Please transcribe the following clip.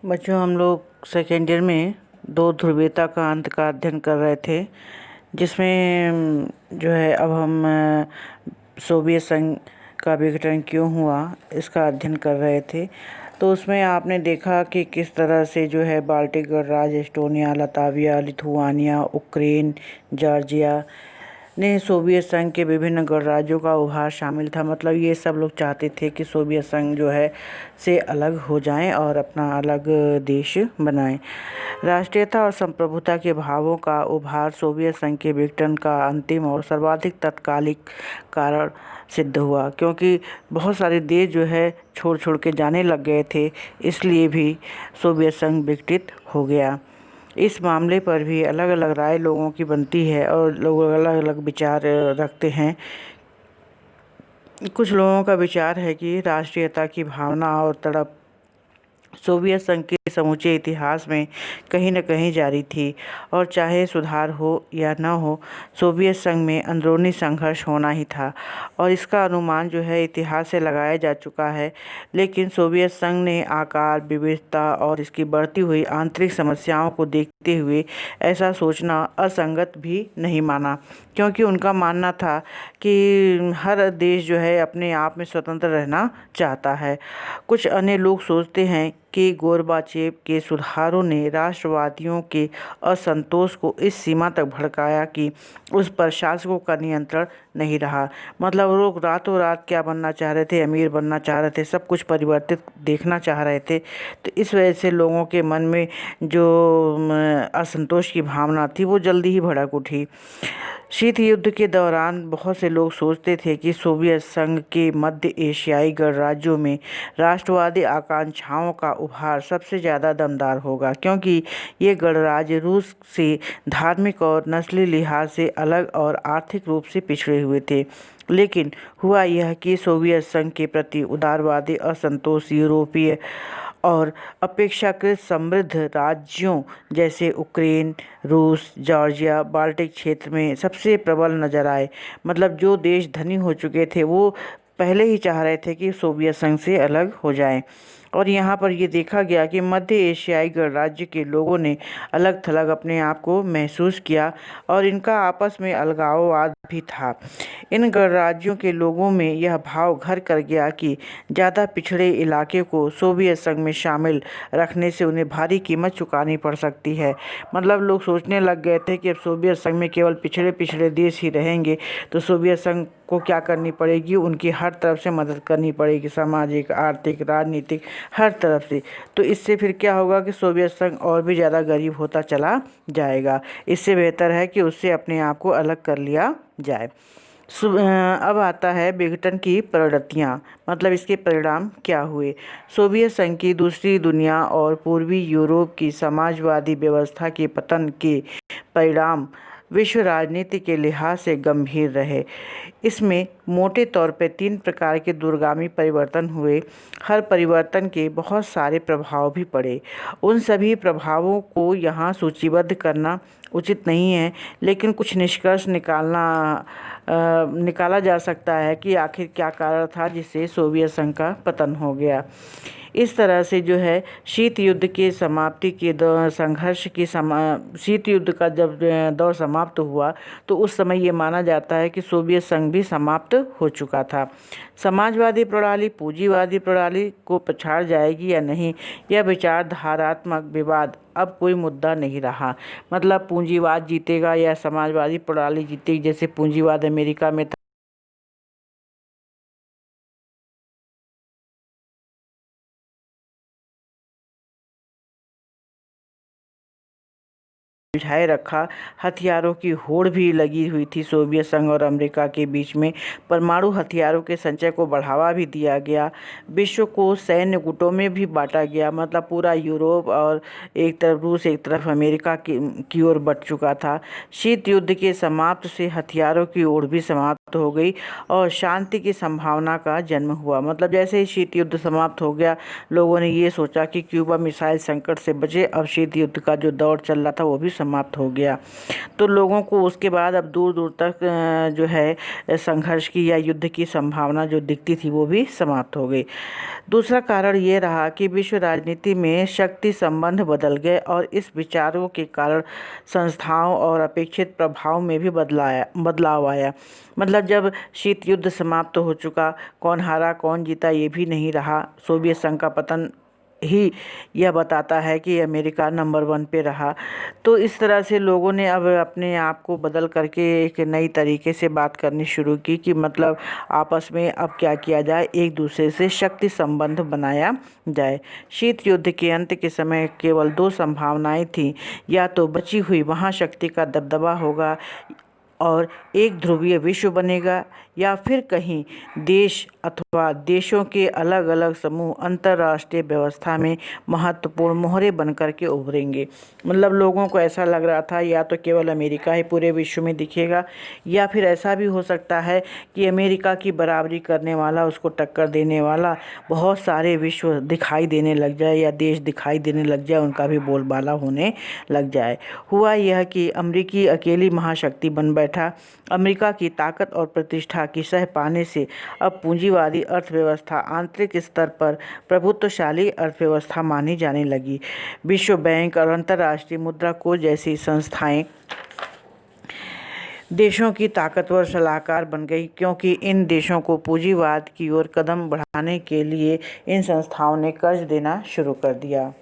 बच्चों, हम लोग सेकेंड ईयर में दो ध्रुवीयता का अंत का अध्ययन कर रहे थे, जिसमें जो है अब हम सोवियत संघ का विघटन क्यों हुआ इसका अध्ययन कर रहे थे। तो उसमें आपने देखा कि किस तरह से जो है बाल्टिक गणराज्य, Estonia, Latvia, Lithuania, Ukraine, Georgia ने सोवियत संघ के विभिन्न गणराज्यों का उभार शामिल था। मतलब ये सब लोग चाहते थे कि सोवियत संघ जो है से अलग हो जाएं और अपना अलग देश बनाएं। राष्ट्रीयता और संप्रभुता के भावों का उभार सोवियत संघ के विघटन का अंतिम और सर्वाधिक तत्कालिक कारण सिद्ध हुआ, क्योंकि बहुत सारे देश जो है छोड़ छोड़ के जाने लग गए थे, इसलिए भी सोवियत संघ विघटित हो गया। इस मामले पर भी अलग अलग राय लोगों की बनती है और लोग अलग अलग विचार रखते हैं। कुछ लोगों का विचार है कि राष्ट्रीयता की भावना और तड़प सोवियत संघ के समूचे इतिहास में कहीं न कहीं जारी थी, और चाहे सुधार हो या न हो, सोवियत संघ में अंदरूनी संघर्ष होना ही था, और इसका अनुमान जो है इतिहास से लगाया जा चुका है। लेकिन सोवियत संघ ने आकार, विविधता और इसकी बढ़ती हुई आंतरिक समस्याओं को देखते हुए ऐसा सोचना असंगत भी नहीं माना, क्योंकि उनका मानना था कि हर देश जो है अपने आप में स्वतंत्र रहना चाहता है। कुछ अन्य लोग सोचते हैं कि गोरबाचेव के सुधारों ने राष्ट्रवादियों के असंतोष को इस सीमा तक भड़काया कि उस पर शासकों का नियंत्रण नहीं रहा। मतलब लोग रातों रात क्या बनना चाह रहे थे, अमीर बनना चाह रहे थे, सब कुछ परिवर्तित देखना चाह रहे थे। तो इस वजह से लोगों के मन में जो असंतोष की भावना थी वो जल्दी ही भड़क उठी। शीत युद्ध के दौरान बहुत से लोग सोचते थे कि सोवियत संघ के मध्य एशियाई गणराज्यों में राष्ट्रवादी आकांक्षाओं का उभार सबसे ज़्यादा दमदार होगा, क्योंकि ये गणराज्य रूस से धार्मिक और नस्ली लिहाज से अलग और आर्थिक रूप से पिछड़े हुए थे। लेकिन हुआ यह कि सोवियत संघ के प्रति उदारवादी असंतोष यूरोपीय और अपेक्षाकृत समृद्ध राज्यों जैसे यूक्रेन, रूस, जॉर्जिया, बाल्टिक क्षेत्र में सबसे प्रबल नजर आए। मतलब जो देश धनी हो चुके थे वो पहले ही चाह रहे थे कि सोवियत संघ से अलग हो जाएं, और यहाँ पर ये देखा गया कि मध्य एशियाई गणराज्य के लोगों ने अलग थलग अपने आप को महसूस किया, और इनका आपस में अलगाववाद भी था। इन गणराज्यों के लोगों में यह भाव घर कर गया कि ज़्यादा पिछड़े इलाके को सोवियत संघ में शामिल रखने से उन्हें भारी कीमत चुकानी पड़ सकती है। मतलब लोग सोचने लग गए थे कि अब सोवियत संघ में केवल पिछड़े पिछड़े देश ही रहेंगे, तो सोवियत संघ को क्या करनी पड़ेगी, उनकी हर तरफ से मदद करनी पड़ेगी, सामाजिक, आर्थिक, राजनीतिक, हर तरफ से। तो इससे फिर क्या होगा कि सोवियत संघ और भी ज़्यादा गरीब होता चला जाएगा। इससे बेहतर है कि उससे अपने आप को अलग कर लिया जाए। अब आता है विघटन की परिणतियाँ, मतलब इसके परिणाम क्या हुए। सोवियत संघ की दूसरी दुनिया और पूर्वी यूरोप की समाजवादी व्यवस्था के पतन के परिणाम विश्व राजनीति के लिहाज से गंभीर रहे। इसमें मोटे तौर पर 3 प्रकार के दूरगामी परिवर्तन हुए। हर परिवर्तन के बहुत सारे प्रभाव भी पड़े। उन सभी प्रभावों को यहाँ सूचीबद्ध करना उचित नहीं है, लेकिन कुछ निष्कर्ष निकाला जा सकता है कि आखिर क्या कारण था जिससे सोवियत संघ का पतन हो गया। इस तरह से जो है शीत युद्ध के समाप्ति के शीत युद्ध का जब दौर समाप्त हुआ तो उस समय ये माना जाता है कि सोवियत संघ भी समाप्त हो चुका था। समाजवादी प्रणाली पूंजीवादी प्रणाली को पछाड़ जाएगी या नहीं, यह विचारधारात्मक विवाद अब कोई मुद्दा नहीं रहा। मतलब पूंजीवाद जीतेगा या समाजवादी प्रणाली जीतेगी। जैसे पूंजीवाद अमेरिका में बिठाए रखा, हथियारों की होड़ भी लगी हुई थी सोवियत संघ और अमेरिका के बीच में। परमाणु हथियारों के संचय को बढ़ावा भी दिया गया। विश्व को सैन्य गुटों में भी बांटा गया। मतलब पूरा यूरोप और एक तरफ रूस, एक तरफ अमेरिका की ओर बढ़ चुका था। शीत युद्ध के समाप्त से हथियारों की ओर भी समाप्त हो गई और शांति की संभावना का जन्म हुआ। मतलब जैसे ही शीत युद्ध समाप्त हो गया, लोगों ने ये सोचा कि क्यूबा मिसाइल संकट से बचे। अब शीत युद्ध का जो दौर चल रहा था वो भी समाप्त हो गया। तो लोगों को उसके बाद अब दूर दूर तक जो है संघर्ष की या युद्ध की संभावना जो दिखती थी वो भी समाप्त हो गई। दूसरा कारण ये रहा कि विश्व राजनीति में शक्ति संबंध बदल गए और इस विचारों के कारण संस्थाओं और अपेक्षित प्रभाव में भी बदलाव आया। मतलब जब शीत युद्ध समाप्त हो चुका, कौन हारा कौन जीता ये भी नहीं रहा। सोवियत संघ का पतन ही यह बताता है कि अमेरिका नंबर 1 पे रहा। तो इस तरह से लोगों ने अब अपने आप को बदल करके एक नई तरीके से बात करनी शुरू की कि मतलब आपस में अब क्या किया जाए, एक दूसरे से शक्ति संबंध बनाया जाए। शीत युद्ध के अंत के समय केवल 2 संभावनाएं थीं, या तो बची हुई महाशक्ति का दबदबा होगा और एक ध्रुवीय विश्व बनेगा, या फिर कहीं देश अथवा देशों के अलग अलग समूह अंतर्राष्ट्रीय व्यवस्था में महत्वपूर्ण मोहरे बनकर के उभरेंगे। मतलब लोगों को ऐसा लग रहा था या तो केवल अमेरिका ही पूरे विश्व में दिखेगा, या फिर ऐसा भी हो सकता है कि अमेरिका की बराबरी करने वाला, उसको टक्कर देने वाला बहुत सारे विश्व दिखाई देने लग जाए या देश दिखाई देने लग जाए, उनका भी बोलबाला होने लग जाए। हुआ यह कि अमेरिकी अकेली महाशक्ति बन बैठा। अमेरिका की ताकत और प्रतिष्ठा की सह पाने से अब पूंजीवादी अर्थव्यवस्था आंतरिक स्तर पर प्रभुत्वशाली अर्थव्यवस्था मानी जाने लगी। विश्व बैंक और अंतर्राष्ट्रीय मुद्रा कोष जैसी संस्थाएं देशों की ताकतवर सलाहकार बन गई, क्योंकि इन देशों को पूंजीवाद की ओर कदम बढ़ाने के लिए इन संस्थाओं ने कर्ज देना शुरू कर दिया।